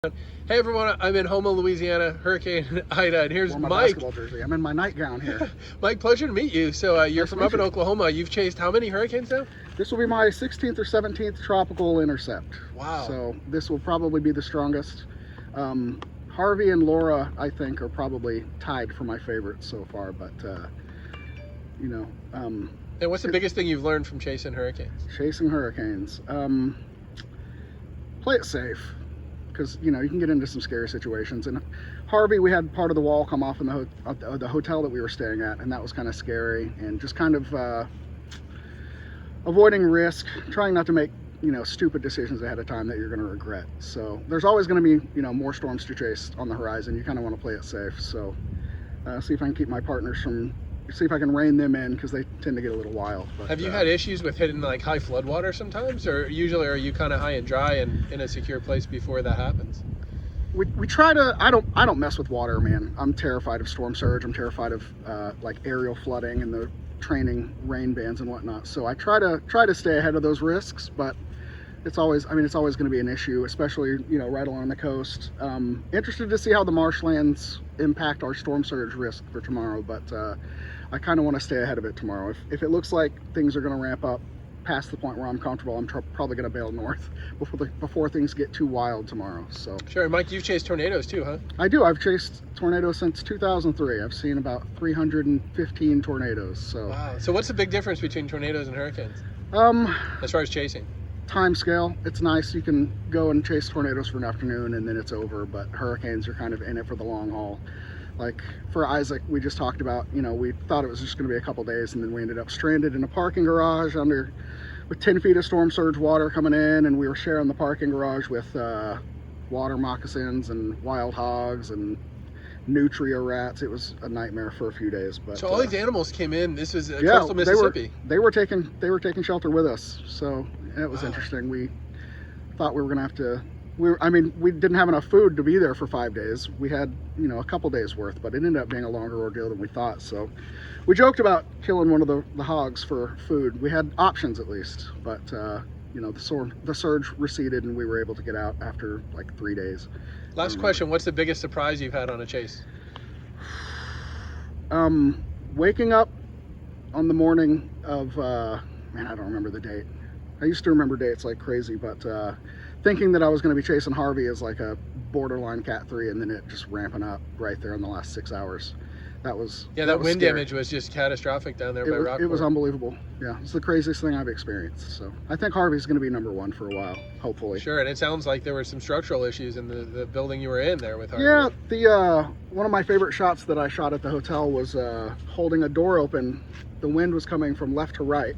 Hey everyone, I'm in Houma, Louisiana, Hurricane Ida, and here's my Mike. Basketball jersey. I'm in my nightgown here. Mike, pleasure to meet you. So you're from up in Oklahoma. You've chased how many hurricanes now? This will be my 16th or 17th tropical intercept. Wow. So this will probably be the strongest. Harvey and Laura, I think, are probably tied for my favorites so far, but you know. And what's the biggest thing you've learned from chasing hurricanes? Chasing hurricanes. Play it safe. Because you know you can get into some scary situations. And Harvey, we had part of the wall come off in the hotel that we were staying at, and that was kind of scary. And just kind of avoiding risk, trying not to make stupid decisions ahead of time that you're going to regret. So there's always going to be more storms to chase on the horizon. You kind of want to play it safe. So see if I can keep my partners from. See if I can rein them in because they tend to get a little wild. But, have you had issues with hitting like high flood water sometimes, or usually are you kind of high and dry and in a secure place before that happens? We try to. I don't mess with water, man. I'm terrified of storm surge. I'm terrified of like aerial flooding and the training rain bands and whatnot. So I try to stay ahead of those risks, but it's always going to be an issue, especially right along the coast. Interested to see how the marshlands impact our storm surge risk for tomorrow, but I kind of want to stay ahead of it tomorrow. If it looks like things are going to ramp up past the point where I'm comfortable, I'm probably going to bail north before things get too wild tomorrow. So sure. Mike, you've chased tornadoes too, huh? I do. I've chased tornadoes since 2003. I've seen about 315 tornadoes. So wow. So what's the big difference between tornadoes and hurricanes as far as chasing? Time scale. It's nice. You can go and chase tornadoes for an afternoon and then it's over, but hurricanes are kind of in it for the long haul. Like for Isaac, we just talked about, we thought it was just going to be a couple days, and then we ended up stranded in a parking garage with 10 feet of storm surge water coming in, and we were sharing the parking garage with water moccasins and wild hogs and nutria rats. It was a nightmare for a few days. But so all these animals came in. This was coastal Mississippi. They were taking shelter with us. So it was interesting. We thought we were going to have to. We didn't have enough food to be there for 5 days. We had, a couple days worth, but it ended up being a longer ordeal than we thought. So we joked about killing one of the hogs for food. We had options at least, but the surge receded and we were able to get out after like 3 days. Last question, what's the biggest surprise you've had on a chase? Waking up on the morning of, I don't remember the date. I used to remember dates like crazy, but thinking that I was going to be chasing Harvey as like a borderline Cat 3, and then it just ramping up right there in the last 6 hours. That was that wind scary. damage was just catastrophic down there by Rockport. It was unbelievable. Yeah, it's the craziest thing I've experienced. So I think Harvey's going to be #1 for a while, hopefully. Sure, and it sounds like there were some structural issues in the building you were in there with Harvey. Yeah, the one of my favorite shots that I shot at the hotel was holding a door open. The wind was coming from left to right,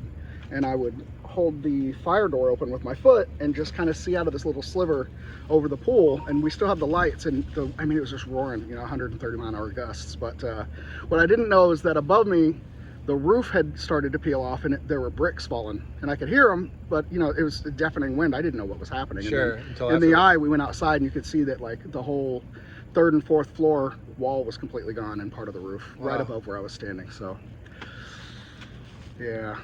and I would hold the fire door open with my foot and just kind of see out of this little sliver over the pool, and we still had the lights, and it was just roaring, 130-mile-an-hour gusts. But what I didn't know is that above me the roof had started to peel off, and there were bricks falling, and I could hear them, but it was a deafening wind. I didn't know what was happening. Sure. In the eye, we went outside and you could see that like the whole 3rd and 4th floor wall was completely gone, and part of the roof right above where I was standing. So yeah,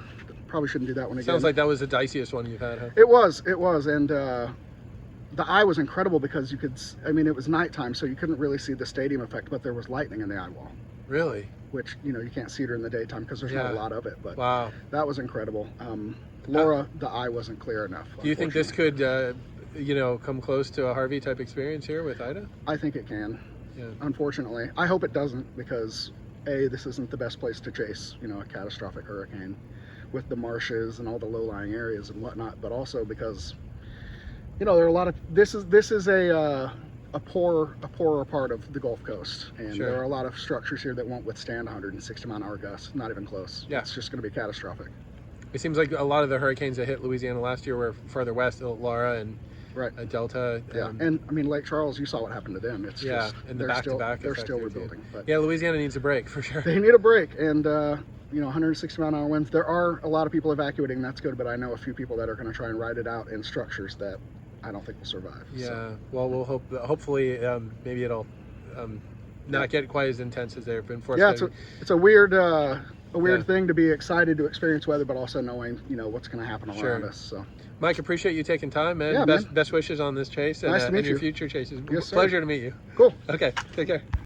probably shouldn't do that one again. Sounds like that was the diciest one you've had, huh? It was, and the eye was incredible because you could, it was nighttime, so you couldn't really see the stadium effect, but there was lightning in the eye wall. Really? Which, you can't see during the daytime because there's not a lot of it, but wow, that was incredible. Laura, the eye wasn't clear enough. Do you think this could, come close to a Harvey type experience here with Ida? I think it can. Yeah. Unfortunately. I hope it doesn't, because this isn't the best place to chase, a catastrophic hurricane with the marshes and all the low-lying areas and whatnot, but also because, there are a lot of, this is a poorer part of the Gulf Coast, and sure, there are a lot of structures here that won't withstand 160-mile-an-hour gusts, not even close. Yeah. It's just going to be catastrophic. It seems like a lot of the hurricanes that hit Louisiana last year were further west, Laura and Delta. Yeah, and Lake Charles, you saw what happened to them. It's just, and the back-to-back they're still rebuilding. But yeah, Louisiana needs a break for sure. They need a break, and 160-mile-an-hour winds. There are a lot of people evacuating. That's good, but I know a few people that are going to try and ride it out in structures that I don't think will survive. Yeah, so. Well, we'll hope. Hopefully, maybe it'll not get quite as intense as they've been forced. Yeah, it's a weird a weird thing to be excited to experience weather, but also knowing, you know, what's going to happen around us. So, Mike, appreciate you taking time, man. Yeah, best wishes on this chase and, Nice to meet and your you. future chases. Yes, sir. Pleasure to meet you. Cool. Okay, take care.